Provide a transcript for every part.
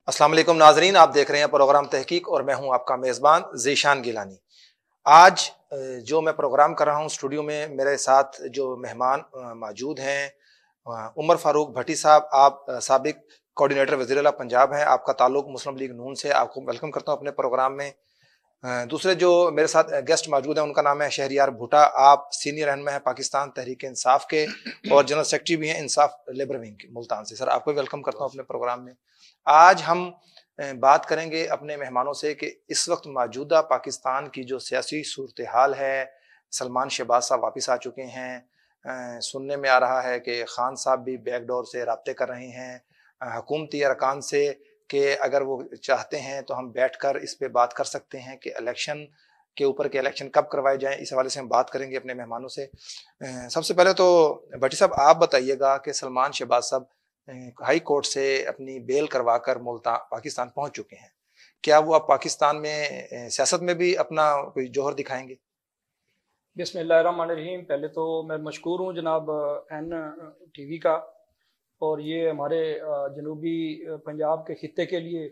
अस्सलाम वालेकुम नाजरीन, आप देख रहे हैं प्रोग्राम तहकीक और मैं हूं आपका मेज़बान ज़ीशान गिलानी। आज जो मैं प्रोग्राम कर रहा हूं स्टूडियो में मेरे साथ जो मेहमान मौजूद हैं, उमर फारूक भट्टी साहब, आप साबिक कोऑर्डिनेटर वज़ीर-ए-आला पंजाब हैं। आपका ताल्लुक मुस्लिम लीग नून से। आपको वेलकम करता हूं अपने प्रोग्राम में। दूसरे जो मेरे साथ गेस्ट मौजूद हैं उनका नाम है शहरियार भुट्टा। आप सीनियर रहनुमा हैं पाकिस्तान तहरीक इंसाफ के और जनरल सेक्रेटरी भी हैं इंसाफ लेबर विंग के मुल्तान से। सर, आपको वेलकम करता हूं अपने प्रोग्राम में। आज हम बात करेंगे अपने मेहमानों से कि इस वक्त मौजूदा पाकिस्तान की जो सियासी सूरत हाल है। सलमान शहबाज साहब वापस आ चुके हैं। सुनने में आ रहा है कि खान साहब भी बैकडोर से रब्ते कर रहे हैं हुकूमती अरकान से कि अगर वो चाहते हैं तो हम बैठकर इस पे बात कर सकते हैं कि इलेक्शन के ऊपर के इलेक्शन कब करवाए जाएं। इस हवाले से हम बात करेंगे अपने मेहमानों से। सबसे पहले तो भट्टी साहब आप बताइएगा कि सलमान शहबाज साहब हाई कोर्ट से अपनी बेल करवा कर मुल्तान पाकिस्तान पहुंच चुके हैं। क्या वो अब पाकिस्तान में सियासत में भी अपना कोई जोहर दिखाएंगे? बिस्मिल्लाहिर्रहमानिर्रहीम। पहले तो मैं मशकूर हूँ जनाब NTV का, और ये हमारे जनूबी पंजाब के खित्ते के लिए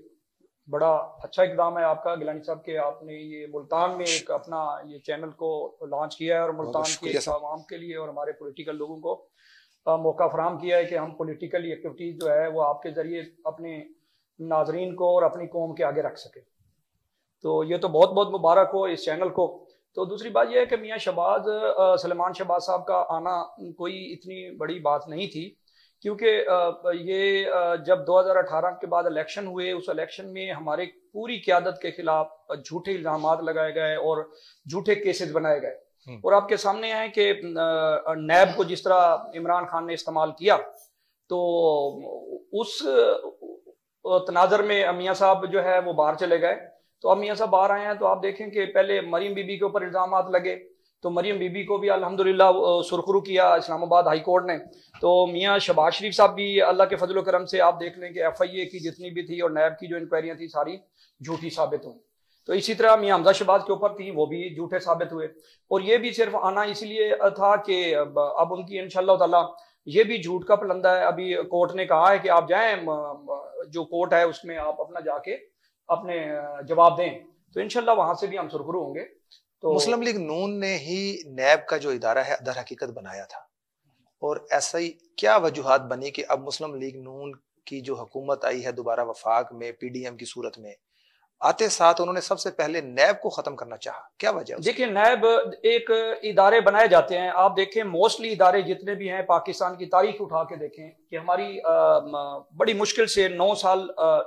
बड़ा अच्छा इकदाम है आपका गिलानी साहब के। आपने ये मुल्तान में एक अपना ये चैनल को लॉन्च किया है और मुल्तान के आवाम के लिए और हमारे पॉलिटिकल लोगों को मौका फराहम किया है कि हम पॉलिटिकल एक्टिविटीज जो है वो आपके ज़रिए अपने नाजरीन को और अपनी कौम के आगे रख सके। तो ये तो बहुत बहुत मुबारक हो इस चैनल को। तो दूसरी बात यह है कि मियाँ शहबाज सलमान शहबाज साहब का आना कोई इतनी बड़ी बात नहीं थी, क्योंकि ये जब 2018 के बाद इलेक्शन हुए, उस इलेक्शन में हमारे पूरी क़यादत के खिलाफ झूठे इल्ज़ामात लगाए गए और झूठे केसेस बनाए गए। और आपके सामने है कि नैब को जिस तरह इमरान खान ने इस्तेमाल किया, तो उस तनाजर में मियाँ साहब जो है वो बाहर चले गए। तो अब मियाँ साहब बाहर आए हैं तो आप देखें कि पहले मरीम बीबी के ऊपर इल्ज़ामात लगे, तो मरीम बीबी को भी अल्हम्दुलिल्लाह सुरखरू किया इस्लामाबाद हाई कोर्ट ने। तो मियाँ शहबाज शरीफ साहब भी अल्लाह के फजल करम से आप देख लें कि FIA की जितनी भी थी और नैब की जो इंक्वायरियाँ थी सारी झूठी साबित हुई। तो इसी तरह मियाँ हमजा शहबाज के ऊपर थी, वो भी झूठे साबित हुए। और ये भी सिर्फ आना इसलिए था कि अब उनकी इंशाअल्लाह ताला ये भी झूठ का पलंदा है। अभी कोर्ट ने कहा है कि आप जाएं, जो कोर्ट है उसमें आप अपना जाके अपने जवाब दें, तो इंशाअल्लाह वहां से भी हम सुरखरू होंगे। तो मुस्लिम लीग नून ने ही नैब का जो इदारा है दर हकीकत बनाया था, और ऐसा ही क्या वजूहात बनी कि अब मुस्लिम लीग नून की जो हुकूमत आई है दोबारा वफाक में PDM की सूरत में, आते साथ उन्होंने सबसे पहले नैब को खत्म करना चाहा? क्या वजह? देखिए, नैब एक इदारे बनाए जाते हैं। आप देखें मोस्टली इदारे जितने भी हैं पाकिस्तान की तारीख उठा के देखें कि हमारी बड़ी मुश्किल से 9 साल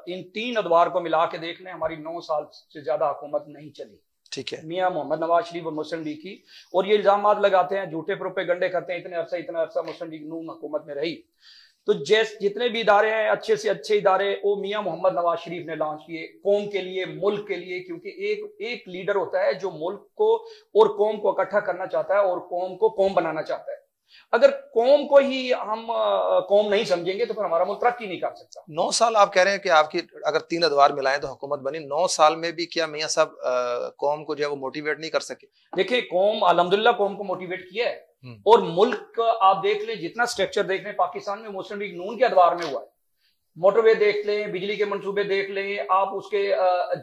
इन 3 अदवार को मिला के देख लें, हमारी 9 साल से ज्यादा हुकूमत नहीं चली। ठीक है, मियाँ मोहम्मद नवाज शरीफ और मुस्लिम लीग की, और ये इल्जामात लगाते हैं, झूठे प्रोपेगंडे करते हैं, इतना अरसा मुस्लिम लीग नून हुकूमत में रही। तो जितने भी इदारे हैं अच्छे से अच्छे इदारे वो मियाँ मोहम्मद नवाज शरीफ ने लॉन्च किए कौम के लिए, मुल्क के लिए। क्योंकि एक लीडर होता है जो मुल्क को और कौम को इकट्ठा करना चाहता है और कौम को कौम बनाना चाहता है। अगर कौम को ही हम कौम नहीं समझेंगे तो फिर हमारा मुल्क तरक्की नहीं कर सकता। 9 साल आप कह रहे हैं कि आपकी अगर 3 अदवार मिलाएं तो हुकूमत बनी, 9 साल में भी क्या मियाँ साहब कौम को जो है वो मोटिवेट नहीं कर सके? देखिए, कौम अल्हम्दुलिल्लाह कौम को मोटिवेट किया है, और मुल्क आप देख लें, जितना स्ट्रक्चर देख लें पाकिस्तान में मुस्लिम लीग नून के अदवार में हुआ है। मोटरवे देख लें, बिजली के मंसूबे देख लें, आप उसके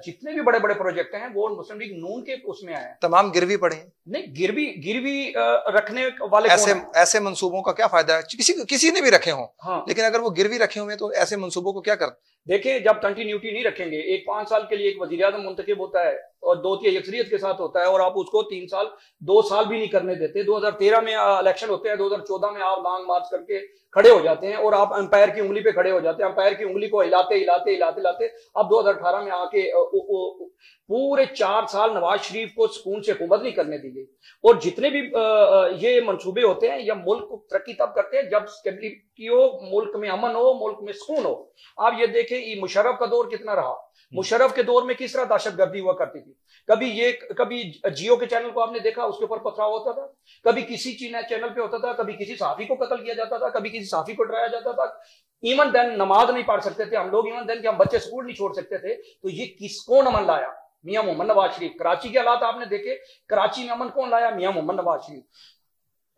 जितने भी बड़े बड़े प्रोजेक्ट हैं वो मुस्लिम लीग नून के उसमें आए हैं। तमाम गिरवी पड़े हैं? नहीं, गिरवी रखने वाले ऐसे मंसूबों का क्या फायदा है? किसी ने भी रखे हों, हाँ। लेकिन अगर वो गिरवी रखे हुए तो ऐसे मंसूबों को क्या कर? देखिए, जब कंटिन्यूटी नहीं रखेंगे, एक 5 साल के लिए एक वजीर आज़म मुंतखब होता है और 2/3 अक्सरियत के साथ होता है, और आप उसको 3 साल 2 साल भी नहीं करने देते। 2013 में इलेक्शन होते हैं, 2014 में आप लॉन्ग मार्च करके खड़े हो जाते हैं और आप अंपायर की उंगली पे खड़े हो जाते हैं। अंपायर की उंगली को हिलाते हिलाते हिलाते हिलाते अब 2018 में आके पूरे 4 साल नवाज शरीफ को सुकून से हुकूमत नहीं करने दी गई। और जितने भी ये मंसूबे होते हैं या मुल्क को तरक्की तब करते हैं जब स्टेबिलिटी हो, मुल्क में अमन हो, मुल्क में सुकून हो। आप ये देखें मुशर्रफ का दौर कितना रहा। मुशर्रफ के दौर में किस तरह दहशतगर्दी हुआ करती थी। कभी जियो के चैनल को आपने देखा, उसके ऊपर पथराव होता था, कभी किसी चैनल पे होता था, कभी किसी सहाफी को कत्ल किया जाता था, कभी किसी सहाफी को डराया जाता था। इवन देन नमाज नहीं पढ़ सकते थे हम लोग, इवन देन कि हम बच्चे स्कूल नहीं छोड़ सकते थे। तो ये किसको अमन लाया? मियाँ मोहम्मद नवाज शरीफ। कराची के हालात आपने देखे, कराची में अमन कौन लाया? मियाँ मोहम्मद नवाज शरीफ।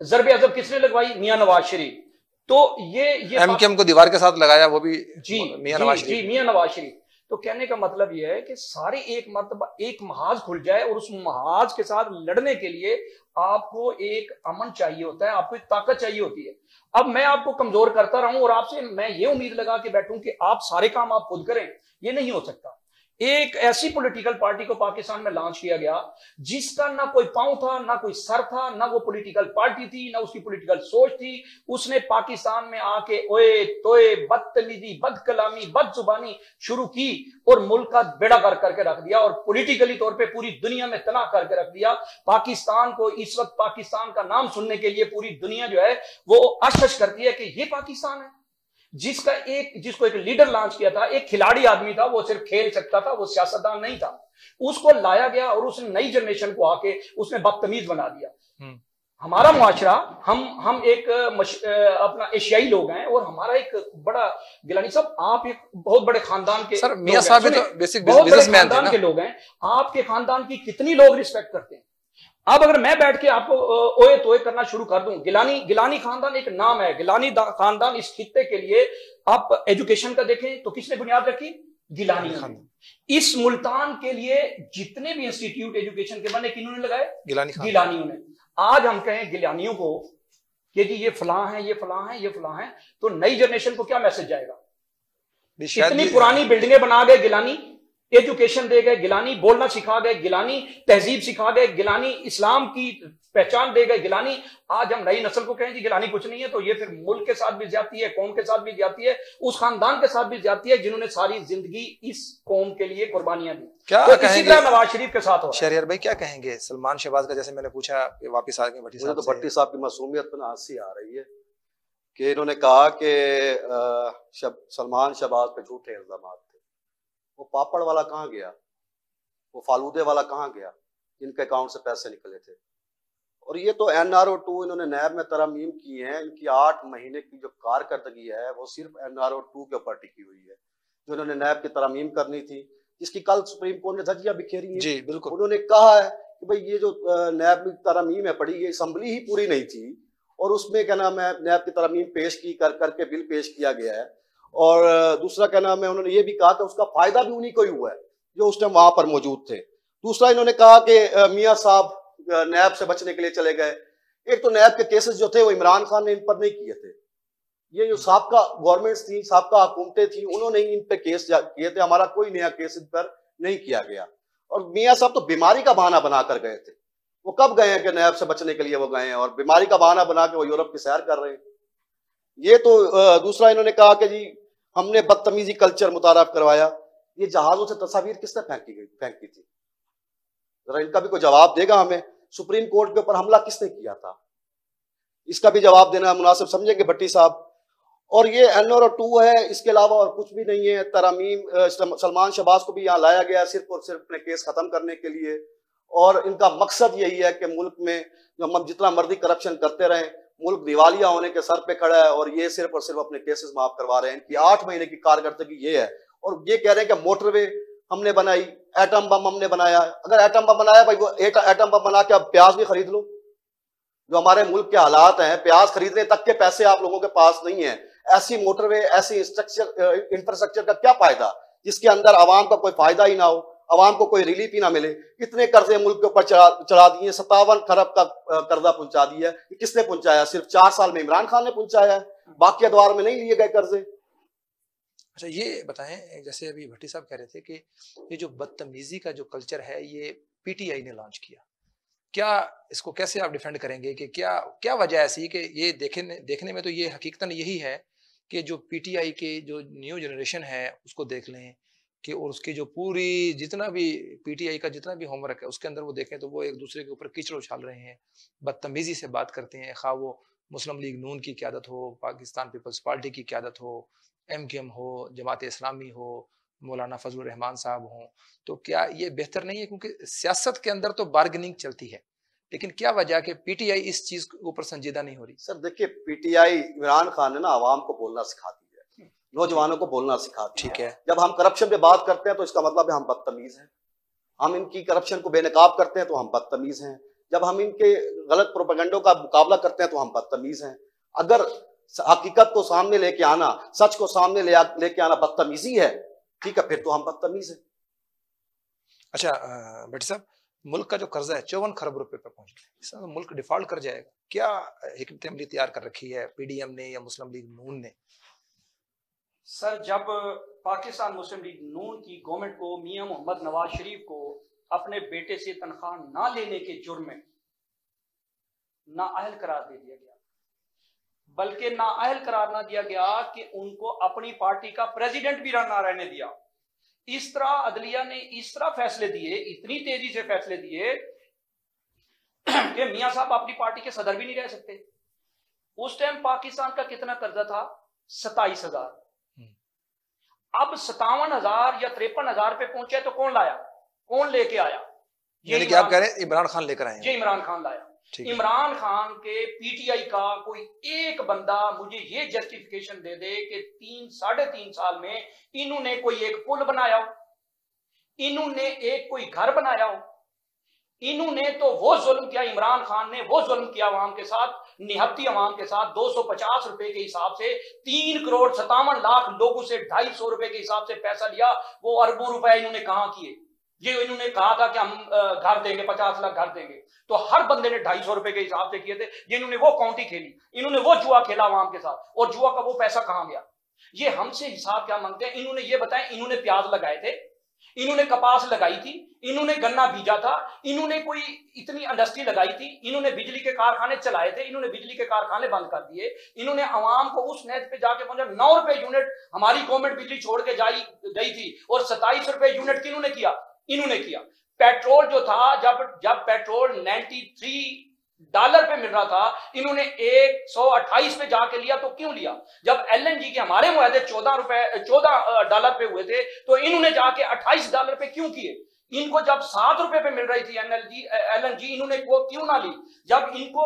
ज़रबे अज़ब किसने लगवाई? मियाँ नवाज शरीफ। तो ये MKM को दीवार के साथ लगाया वो भी मियाँ नवाज शरीफ। तो कहने का मतलब यह है कि सारी एक मर्तबा एक महाज खुल जाए और उस महाज के साथ लड़ने के लिए आपको एक अमन चाहिए होता है, आपको एक ताकत चाहिए होती है। अब मैं आपको कमजोर करता रहूं और आपसे मैं ये उम्मीद लगा के बैठूं कि आप सारे काम आप खुद करें, ये नहीं हो सकता। एक ऐसी पॉलिटिकल पार्टी को पाकिस्तान में लॉन्च किया गया जिसका ना कोई पांव था, ना कोई सर था, ना वो पॉलिटिकल पार्टी थी, ना उसकी पॉलिटिकल सोच थी। उसने पाकिस्तान में आके ओए तोए बदतमीजी, बदकलामी, बदजुबानी शुरू की और मुल्क का बेड़ा गर्क करके रख दिया और पॉलिटिकली तौर पे पूरी दुनिया में तबाह करके रख दिया। पाकिस्तान को इस वक्त पाकिस्तान का नाम सुनने के लिए पूरी दुनिया जो है वो अशश करती है कि ये पाकिस्तान है जिसको एक लीडर लॉन्च किया था, एक खिलाड़ी आदमी था, वो सिर्फ खेल सकता था, वो सियासतदान नहीं था। उसको लाया गया और उसने नई जनरेशन को आके उसने बदतमीज बना दिया। हमारा मुआशरा, हम एक अपना एशियाई लोग हैं और हमारा एक बड़ा, गिलानी साहब आप एक बहुत बड़े खानदान के सर, मियां साहब तो बेसिक बिजनेसमैन थे ना, के लोग हैं। आपके खानदान की कितनी लोग रिस्पेक्ट करते हैं। अब अगर मैं बैठ के आपको ओए तोए करना शुरू कर दूं, गिलानी खानदान एक नाम है, गिलानी खानदान इस खित्ते के लिए आप एजुकेशन का देखें तो किसने बुनियाद रखी? गिलानी ने। इस मुल्तान के लिए जितने भी इंस्टीट्यूट एजुकेशन के बने किन्होंने लगाए? गिलानियों ने। आज हम कहें गिलानियों को कि जी ये फलां है, ये फलां है, ये फलां है, तो नई जनरेशन को क्या मैसेज जाएगा? इतनी पुरानी बिल्डिंगें बना गए गिलानी, एजुकेशन दे गए गिलानी, बोलना सिखा गए गिलानी, तहजीब सिखा गए गिलानी, इस्लाम की पहचान दे गए गिलानी। आज हम नई नस्ल को कहें जी गिलानी कुछ नहीं है, तो ये फिर मुल्क के साथ भी ज्यादती है, कौम के साथ भी ज्यादती है, उस खानदान के साथ भी ज्यादती है जिन्होंने सारी जिंदगी इस कौम के लिए कुर्बानियां दी। क्या तो इसी तरह नवाज शरीफ के साथ हो। शहरियार भाई क्या कहेंगे सलमान शहबाज का? जैसे मैंने पूछा वापिस आ गए भट्टी साहब, तो भट्टी साहब की मासूमियत पर हंसी आ रही है कि इन्होंने कहा कि सलमान शहबाज पे झूठे इल्जाम थे। वो पापड़ वाला कहाँ गया, वो फालूदे वाला कहाँ गया जिनके अकाउंट से पैसे निकले थे? और ये तो NRO2 इन्होंने नैब में तरमीम की है, इनकी 8 महीने की जो कारकर्दगी है वो सिर्फ NRO2 के ऊपर टिकी हुई है, जो इन्होंने नैब की तरमीम करनी थी, जिसकी कल सुप्रीम कोर्ट ने धज्जियां बिखेरी हैं। जी बिल्कुल। उन्होंने कहा है कि भाई ये जो नैब की तरमीम है पड़ी, ये असम्बली ही पूरी नहीं थी और उसमें क्या नाम है नैब की तरमीम पेश की करके बिल पेश किया गया है। और दूसरा क्या नाम है, उन्होंने ये भी कहा कि उसका फायदा भी उन्हीं को ही हुआ है जो उस टाइम वहां पर मौजूद थे। दूसरा इन्होंने कहा कि मियां साहब नैब से बचने के लिए चले गए। एक तो नैब के केसेस जो थे वो इमरान खान ने इन पर नहीं किए थे, ये जो साबका गवर्नमेंट्स थी, साबका हुकूमतें थी, उन्होंने ही इन पे केस किए थे। हमारा कोई नया केस इन पर नहीं किया गया। और मियां साहब तो बीमारी का बहाना बनाकर गए थे। वो कब गए हैं कि नैब से बचने के लिए वो गए हैं, और बीमारी का बहाना बना के वो यूरोप की सैर कर रहे हैं। ये तो दूसरा इन्होंने कहा कि जी हमने बदतमीजी कल्चर मुतारफ करवाया। ये जहाजों से तस्वीर किसने फेंकी थी? जरा इनका भी कोई जवाब देगा हमें। सुप्रीम कोर्ट के ऊपर हमला किसने किया था? इसका भी जवाब देना मुनासिब समझेंगे भट्टी साहब। और ये NRO2 है, इसके अलावा और कुछ भी नहीं है। तरमीम सलमान शहबाज को भी यहाँ लाया गया सिर्फ और सिर्फ अपने केस खत्म करने के लिए, और इनका मकसद यही है कि मुल्क में जो हम जितना मर्जी करप्शन करते रहें, मुल्क दिवालिया होने के सर पे खड़ा है और ये सिर्फ और सिर्फ अपने केसेस माफ करवा रहे हैं। इनकी 8 महीने की कारकर्दगी ये है, और ये कह रहे हैं कि मोटरवे हमने बनाई, एटम बम हमने बनाया। अगर एटम बम बनाया भाई, वो एटम बम बना के अब प्याज भी खरीद लो। जो हमारे मुल्क के हालात हैं, प्याज खरीदने तक के पैसे आप लोगों के पास नहीं है। ऐसी मोटरवे, ऐसी इंफ्रास्ट्रक्चर का क्या फायदा जिसके अंदर आवाम का कोई फायदा ही ना हो, आवाम को कोई रिलीफ ही ना मिले। इतने कर्जे मुल्क के ऊपर चढ़ा दिए, 57 खरब का कर्जा पहुंचा दिया है। किसने पहुंचाया? सिर्फ 4 साल में इमरान खान ने पहुंचाया है, बाकी अदवार में नहीं लिए गए कर्जे। अच्छा ये बताएं, जैसे अभी भट्टी साहब कह रहे थे कि ये जो बदतमीजी का जो कल्चर है ये PTI ने लॉन्च किया, क्या इसको कैसे आप डिफेंड करेंगे कि क्या वजह ऐसी कि ये देखने में तो ये हकीकतन यही है कि जो PTI के जो न्यू जनरेशन है उसको देख लें कि, और उसकी जो पूरी जितना भी PTI का जितना भी होमवर्क है उसके अंदर वो देखें तो वो एक दूसरे के ऊपर कीचड़ उछाल रहे हैं, बदतमीजी से बात करते हैं। खा वो मुस्लिम लीग नून की क़यादत हो, पाकिस्तान पीपल्स पार्टी की क़यादत हो, MQM हो, जमात इस्लामी हो, मौलाना फजलुर रहमान साहब हों, तो क्या ये बेहतर नहीं है? क्योंकि सियासत के अंदर तो बार्गेनिंग चलती है, लेकिन क्या वजह कि PTI इस चीज के ऊपर संजीदा नहीं हो रही? सर देखिए, PTI इमरान खान ने ना आवाम को बोलना सिखाती है, नौजवानों को बोलना सिखाती है। ठीक है, जब हम करप्शन पे बात करते हैं तो इसका मतलब है हम बदतमीज हैं। हम इनकी करप्शन को बेनकाब करते हैं तो हम बदतमीज हैं। जब हम इनके गलत प्रोपेगेंडों का मुकाबला करते हैं तो हम बदतमीज हैं। अगर हकीकत को सामने लेके आना, सच को सामने लेके आना बदतमीजी है, ठीक है, फिर तो हम बदतमीज हैं। अच्छा भट्टी साहब, मुल्क का जो कर्जा है 54 खरब रुपए पे पहुंच गया, इसमें तो मुल्क डिफॉल्ट कर जाएगा। क्या हिकमत अमली तैयार कर रखी है पीडीएम ने या मुस्लिम लीग नून ने? सर, जब पाकिस्तान मुस्लिम लीग नून की गवर्नमेंट को मियां मोहम्मद नवाज शरीफ को अपने बेटे से तनख्वाह ना लेने के जुर्म में नाअहल करार दे दिया गया, बल्कि नाअहल करार ना दिया गया कि उनको अपनी पार्टी का प्रेसिडेंट भी ना रहने दिया। इस तरह अदलिया ने इस तरह फैसले दिए, इतनी तेजी से फैसले दिए कि मियां साहब अपनी पार्टी के सदर भी नहीं रह सकते। उस टाइम पाकिस्तान का कितना कर्जा था? 27,000। अब 57,000 या 53,000 पे पहुंचे तो कौन लाया, कौन लेके आया? यानी कि आप कह रहे हैं इमरान खान लेकर आए? ये इमरान खान लाया। इमरान खान के पीटीआई का कोई एक बंदा मुझे ये जस्टिफिकेशन दे दे कि 3-3.5 साल में इन्होंने कोई एक पुल बनाया हो, इन्होंने एक कोई घर बनाया हो। इन्होंने तो वो जुल्म किया, इमरान खान ने वो जुल्म किया अवाम के साथ, निहत्ती अवाम के साथ। 250 रुपए के हिसाब से 3,57,00,000 लोगों से 250 रुपए के हिसाब से पैसा लिया। वो अरबों रुपए इन्होंने कहां किए? ये इन्होंने कहा था कि हम घर देंगे, 50 लाख घर देंगे, तो हर बंदे ने 250 रुपए के हिसाब से किए थे। इन्होंने वो काउंटी खेली, इन्होंने वो जुआ खेला अवाम के साथ, और जुआ का वो पैसा कहां गया? ये हमसे हिसाब क्या मांगते हैं? इन्होंने ये बताया, इन्होंने प्याज लगाए थे, इन्होंने कपास लगाई थी, इन्होंने गन्ना बीजा था, इन्होंने कोई इतनी इंडस्ट्री लगाई थी, इन्होंने बिजली के कारखाने चलाए थे, इन्होंने बिजली के कारखाने बंद कर दिए, इन्होंने आवाम को उस नेट पे जाके पहुंचा। 9 रुपए यूनिट हमारी गवर्नमेंट बिजली छोड़ के गई थी, और 27 रुपए यूनिट किन्होंने किया? इन्होंने किया। पेट्रोल जो था, जब पेट्रोल $93 पे मिल रहा था, इन्होंने 128 पे जाके लिया। तो क्यों लिया? जब एलएनजी के हमारे मुआहदे $14 पे हुए थे, तो इन्होंने जाके $28 पे क्यों किए? इनको जब 7 रुपए पे मिल रही थी एलएनजी, इन्होंने वो क्यों ना ली? जब इनको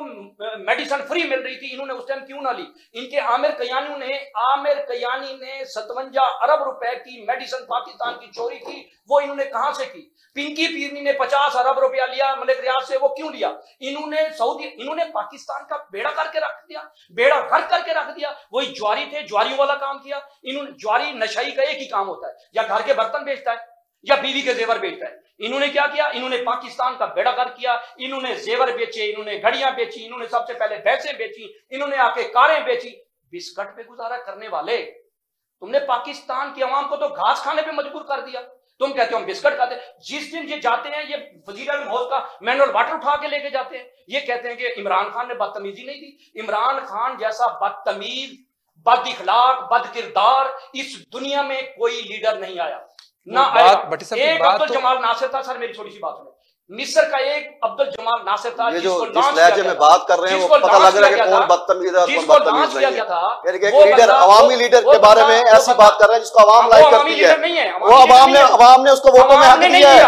मेडिसिन फ्री मिल रही थी, इन्होंने उस टाइम क्यों ना ली? इनके आमिर कयानी ने 57 अरब रुपए की मेडिसिन पाकिस्तान की चोरी की, वो इन्होंने कहां से की? पिंकी पीरनी ने 50 अरब रुपया लिया मलिक रियाज से, वो क्यों लिया? इन्होंने पाकिस्तान का बेड़ा करके रख दिया, बेड़ा घर करके रख दिया। वही ज्वारी थे, ज्वारियों वाला काम किया इन्होंने। ज्वारी नशाई का एक ही काम होता है, या घर के बर्तन बेचता है या बीवी के जेवर बेचता है। इन्होंने क्या किया? इन्होंने पाकिस्तान का बेड़ा गर्क किया। इन्होंने जेवर बेचे, इन्होंने घड़ियां बेची, इन्होंने सबसे पहले भैंसें बेची, इन्होंने आके कारें बेची। बिस्कट पे गुजारा करने वाले तुमने पाकिस्तान की आवाम को तो घास खाने पे मजबूर कर दिया। तुम कहते हो हम बिस्कट खाते। जिस दिन ये जाते हैं, ये वजीर आज़म हाउस का मिनरल वाटर उठा के लेके जाते हैं, ये कहते हैं कि इमरान खान ने बदतमीजी नहीं दी। इमरान खान जैसा बदतमीज, बद इखलाक, बद किरदार इस दुनिया में कोई लीडर नहीं आया ना आएगा। एक अब्दुल जमाल नासिर था। सर मेरी छोटी सी बात सुनो, मिस्र का एक अब्दुल जमाल नासिर था, जिसको जिस लहजे में बात कर रहे हैं वो पता लग रहा है कि कौन बदतमीज है और कौन बदतमीज नहीं है। यानी कि एक लीडर, अवामी लीडर के बारे में ऐसी बात कर रहे हैं जिसको अवाम लाइक करती है। वो अवाम ने उसको वोटों में हक दिया है,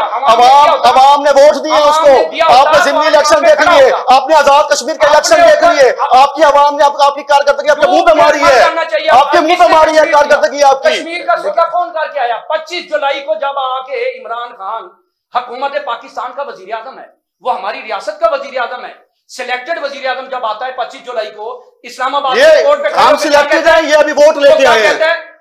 अवाम ने वोट दिए उसको। आपने जिमनी इलेक्शन देख लिए, आपने आजाद कश्मीर के इलेक्शन देख लिए, आपकी अवाम ने आपकी कारकर्दगी आपके मुंह पे मारी है, आपके मुंह पे मारी है कारकर्दगी आपकी। कश्मीर का सौदा कौन करके आया? 25 जुलाई को जब आके इमरान खान हुकूमत पाकिस्तान का वजीर आजम है, वो हमारी रियासत का वजीर आजम है, सिलेक्टेड वजीर आजम जब आता है 25 जुलाई को इस्लामाबाद कोर्ट पे, हम सिलेक्टेड हैं, ये अभी वोट लेके आए हैं,